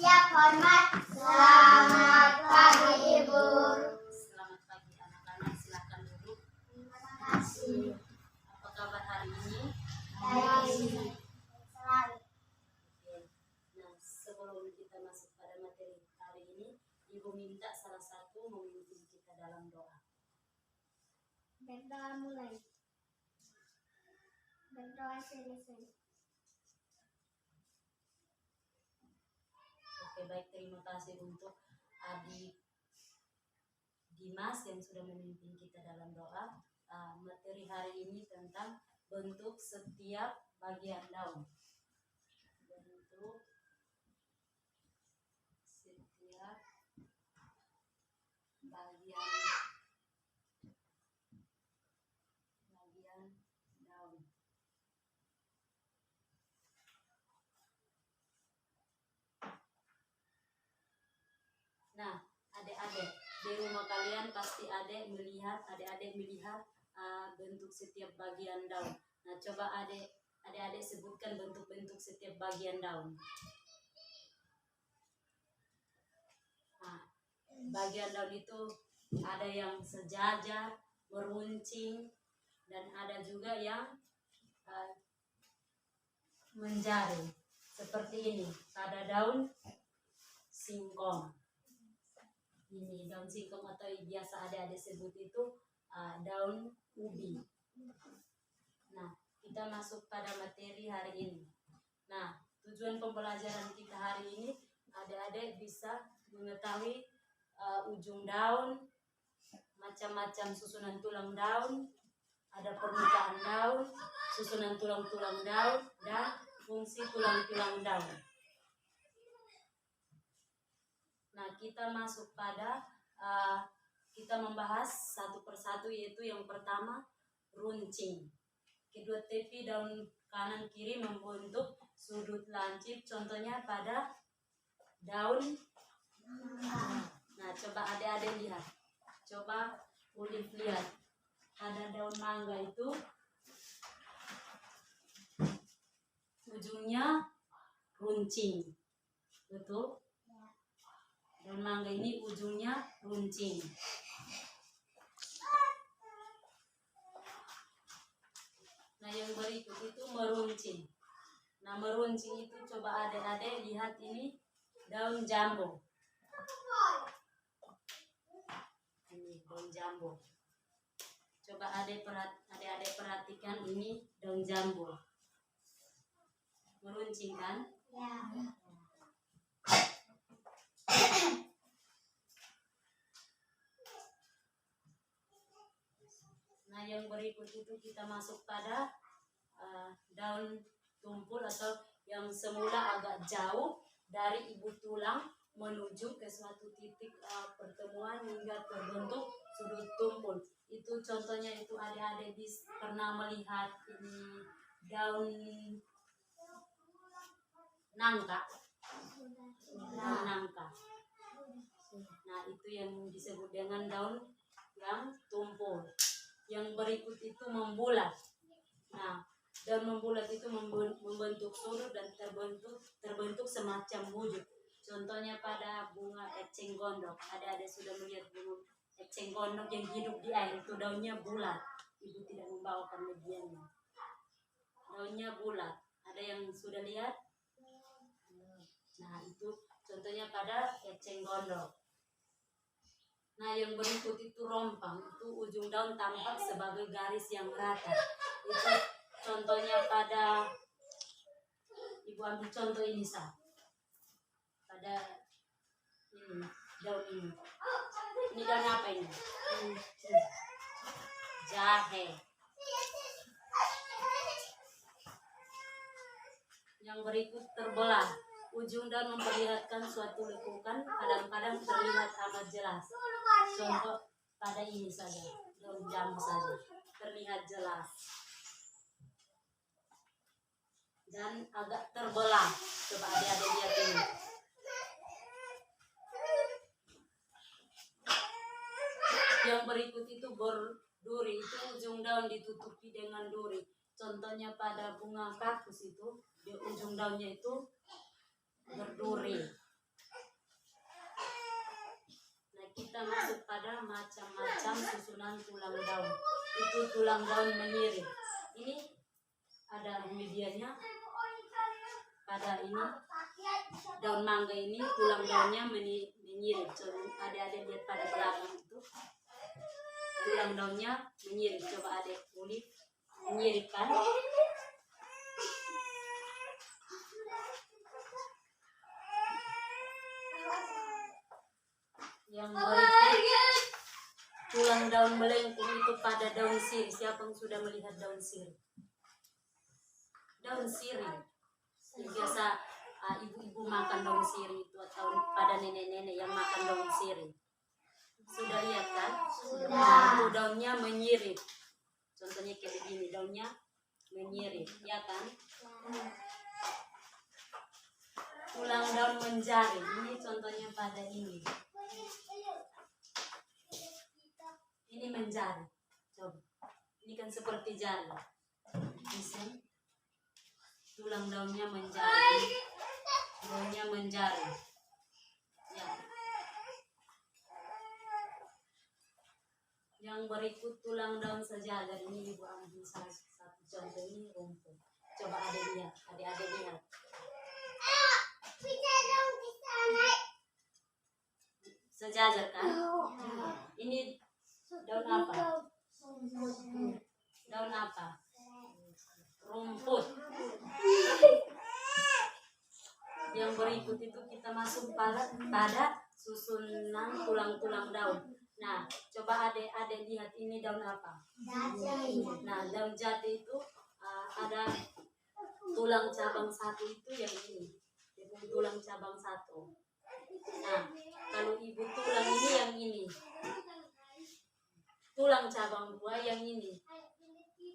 Siap hormat. Selamat pagi Ibu. Selamat pagi anak-anak, silakan duduk. Terima kasih. Apa kabar hari ini? Baik. Selalu. Oke. Nah, sebelum kita masuk pada materi hari ini, Ibu minta salah satu memimpin kita dalam doa. Berdoa mulai. Berdoa selesai. Oke, baik, terima kasih untuk adik Dimas yang sudah memimpin kita dalam doa. Materi hari ini tentang bentuk setiap bagian daun. Bentuk setiap bagian daun. Nah, adik-adik di rumah kalian pasti adik-adik melihat bentuk setiap bagian daun. Nah, coba adik-adik sebutkan bentuk-bentuk setiap bagian daun. Nah, bagian daun itu ada yang sejajar, meruncing, dan ada juga yang menjaring. Seperti ini, pada daun singkong. Ini daun singkong atau biasa adik-adik sebut itu daun ubi. Nah, kita masuk pada materi hari ini. Nah, tujuan pembelajaran kita hari ini, adik-adik bisa mengetahui ujung daun, macam-macam susunan tulang daun, ada permukaan daun, susunan tulang-tulang daun, dan fungsi tulang-tulang daun. Nah, kita masuk pada kita membahas satu persatu, yaitu yang pertama runcing. Kedua tepi daun kanan kiri membentuk sudut lancip, contohnya pada daun. Nah, coba adik-adik lihat. Coba Ulif lihat. Pada daun mangga itu ujungnya runcing. Betul? Daun mangga ini ujungnya runcing. Nah, yang berikut itu meruncing. Nah, meruncing itu coba adik-adik lihat, ini daun jambu. Ini daun jambu. Coba adik-adik perhatikan, ini daun jambu. Meruncing kan? Ya. Nah, yang berikut itu kita masuk pada daun tumpul atau yang semula agak jauh dari ibu tulang menuju ke suatu titik pertemuan hingga terbentuk sudut tumpul. Itu contohnya itu adik-adik pernah melihat ini daun nangka. Daun nangka. Nah, itu yang disebut dengan daun yang tumpul. Yang berikut itu membulat. Nah, daun membulat itu membentuk sudut dan terbentuk semacam wujud. Contohnya pada bunga eceng gondok. Adik-adik sudah melihat bunga eceng gondok yang hidup di air, itu daunnya bulat. Ibu tidak membawakan medianya. Daunnya bulat. Ada yang sudah lihat? Nah, itu contohnya pada eceng gondok. Nah, yang berikut itu rompang. Itu ujung daun tampak sebagai garis yang rata. Itu contohnya pada, ibu ambil contoh ini sah. Pada ini, daun ini. Ini daun apa ini? Jahe. Yang berikut terbelah. Ujung daun memperlihatkan suatu lekukan, kadang-kadang terlihat amat jelas. Contoh pada ini saja, daun jambu saja, terlihat jelas. Dan agak terbelah. Coba adik-adik lihat ini. Yang berikut itu berduri. Itu ujung daun ditutupi dengan duri. Contohnya pada bunga kaktus itu, di ujung daunnya itu berduri. kita masuk pada macam-macam susunan tulang daun. Itu tulang daun menyirip. Ini ada medianya. Pada ini daun mangga ini tulang daunnya menyirip. Coba adik-adik lihat pada belakang itu. Tulang daunnya menyirip. Coba adik kulit menyirip kan? Yang berikut tulang daun melengkung itu pada daun sirih. Siapa yang sudah melihat daun sirih? Daun sirih yang biasa ibu-ibu makan daun sirih itu, atau pada nenek-nenek yang makan daun sirih. Sudah lihat kan? Nah, itu daunnya menyirip. Contohnya kayak begini, daunnya menyirip, ya kan? Tulang daun menjari, ini contohnya pada ini. Ini menjari. Coba. Ini kan seperti jari. Bisa. Tulang daunnya menjari. Daunnya menjari. Ya. Yang berikut tulang daun sejajar. Ini ibu ambil satu contoh, ini rumput. Coba adik lihat. Adik-adik lihat. Sejajar kan? Ini daun apa? Daun apa? Rumput. Yang berikut itu kita masuk pada susunan tulang-tulang daun. Nah, coba adik-adik lihat ini daun apa? Nah, daun jati itu ada tulang cabang satu itu yang ini. Itu tulang cabang satu. Nah, kalau ibu tulang ini yang ini. Tulang cabang dua yang ini.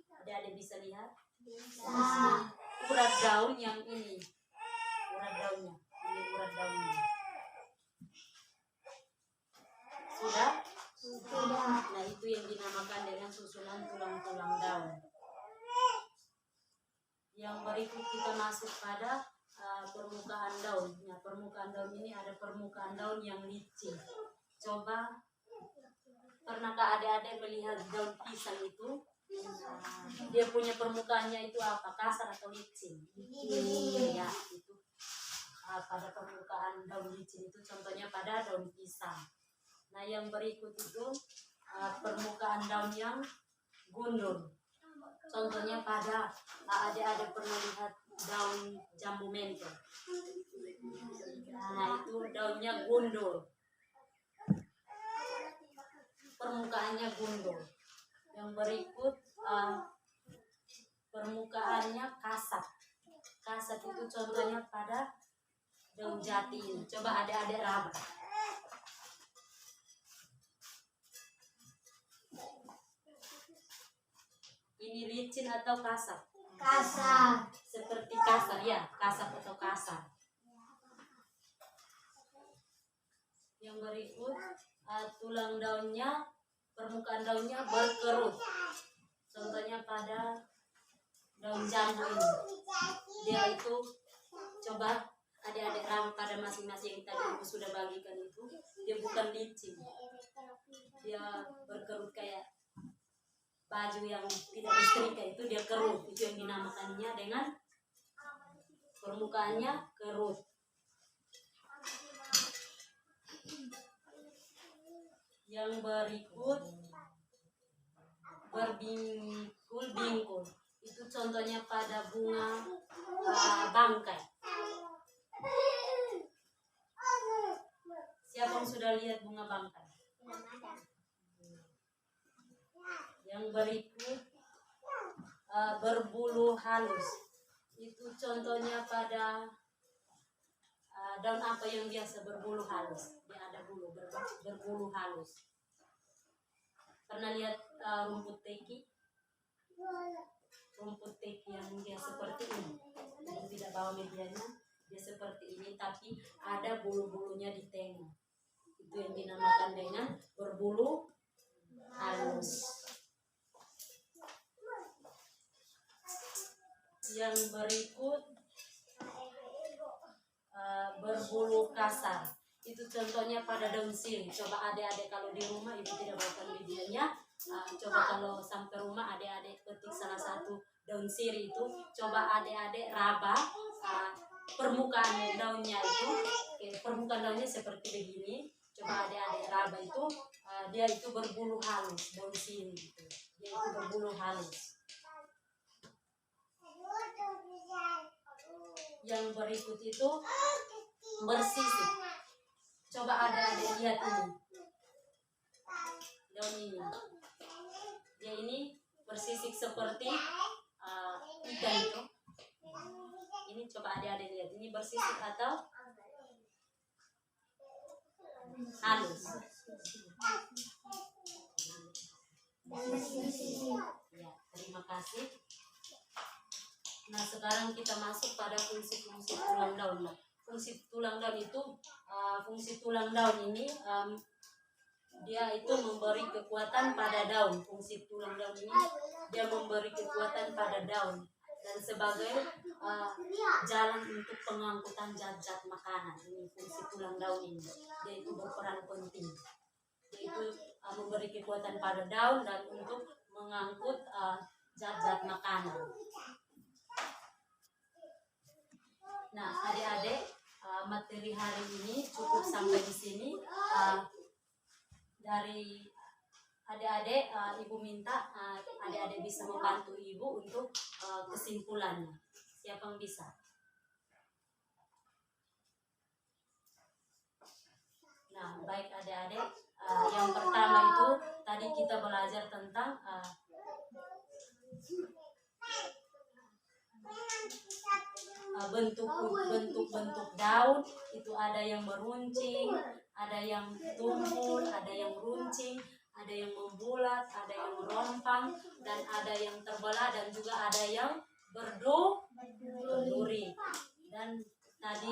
Adik-adik bisa lihat? Bisa. Urat daun yang ini. Urat daunnya. Ini urat daunnya. Sudah? Sudah. Nah, itu yang dinamakan dengan susunan tulang-tulang daun. Yang berikut kita masuk pada permukaan daun. Nah, permukaan daun ini ada permukaan daun yang licin. Coba, pernahkah adik-adik melihat daun pisang itu? Dia punya permukaannya itu apa? Kasar atau licin? Ya, itu. Pada permukaan daun licin itu contohnya pada daun pisang. Nah, yang berikut itu permukaan daun yang gundul. Contohnya pada adik-adik pernah lihat daun jambu mentol. Nah, itu daunnya gundul. Permukaannya gundul. Yang berikut permukaannya kasar. Kasar itu contohnya pada daun jati ini. Coba adik-adik raba. Ini licin atau kasar? Kasar. Seperti kasar ya, kasar atau kasar. Yang berikut tulang daunnya, permukaan daunnya berkerut. Contohnya pada daun jambu ini. Dia itu, coba adik-adik raba pada masing-masing yang tadi ibu sudah bagikan itu. Dia bukan licin. Dia berkerut kayak baju yang tidak disetrika, itu dia kerut. Itu yang dinamakannya dengan permukaannya kerut. Yang berikut berbingkul-bingkul. Itu contohnya pada bunga bangkai. Siapa yang sudah lihat bunga bangkai? Yang berikut berbulu halus. Itu contohnya pada daun apa yang biasa berbulu halus? Dia ada bulu, berbulu halus. Pernah lihat rumput teki? Rumput teki yang dia seperti ini. Yang tidak bawa medianya, dia seperti ini, tapi ada bulu-bulunya di tengah. Itu yang dinamakan dengan berbulu halus. Yang berikut berbulu kasar. Itu Itu contohnya pada daun sirih. Coba adik-adik kalau di rumah, ibu tidak bawakan videonya. Coba kalau sampai rumah adik-adik petik salah satu daun sirih itu. Coba adik-adik raba permukaan daunnya itu. Permukaan daunnya seperti begini. Coba adik-adik raba itu, dia itu berbulu halus daun sirih itu. Dia itu berbulu halus. Yang berikut itu bersisik. Coba adik-adik lihat ini. Daun ini. Dia ini bersisik seperti ikan itu. Ini coba adik-adik lihat. Ini bersisik atau halus. Ya, terima kasih. Nah, sekarang kita masuk pada fungsi-fungsi tulang daun. Nah, fungsi tulang daun itu, fungsi tulang daun ini dia itu memberi kekuatan pada daun. Fungsi tulang daun ini dia memberi kekuatan pada daun dan sebagai jalan untuk pengangkutan zat-zat makanan. Ini fungsi tulang daun ini. Dia itu berperan penting. Dia itu memberi kekuatan pada daun dan untuk mengangkut zat-zat makanan. Nah, adik-adik, materi hari ini cukup sampai di sini. Dari adik-adik, ibu minta adik-adik bisa membantu ibu untuk kesimpulannya. Siapa yang bisa? Nah, baik adik-adik, yang pertama itu tadi kita belajar tentang bentuk-bentuk daun. Itu ada yang meruncing, ada yang tumpul, ada yang runcing, ada yang membulat, ada yang merompang, dan ada yang terbelah, dan juga ada yang berduri. Dan tadi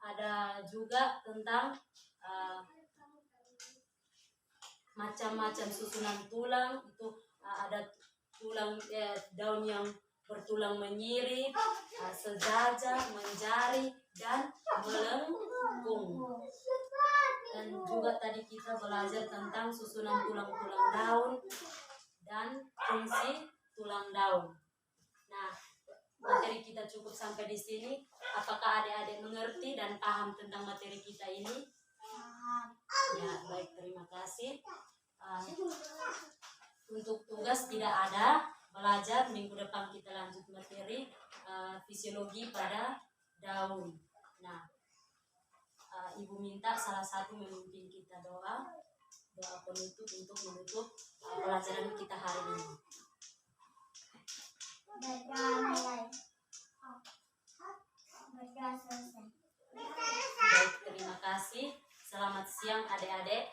ada juga tentang macam-macam susunan tulang. Itu ada tulang daun yang bertulang menyirip, sejajar, menjari, dan melengkung. Dan juga tadi kita belajar tentang susunan tulang-tulang daun dan fungsi tulang daun. Nah, materi kita cukup sampai di sini. Apakah adik-adik mengerti dan paham tentang materi kita ini? Ya, baik, terima kasih. Untuk tugas tidak ada. Belajar minggu depan kita lanjut materi fisiologi pada daun. Nah, ibu minta salah satu memimpin kita doa penutup untuk menutup pelajaran kita hari ini. Baik, terima kasih. Selamat siang adik-adik.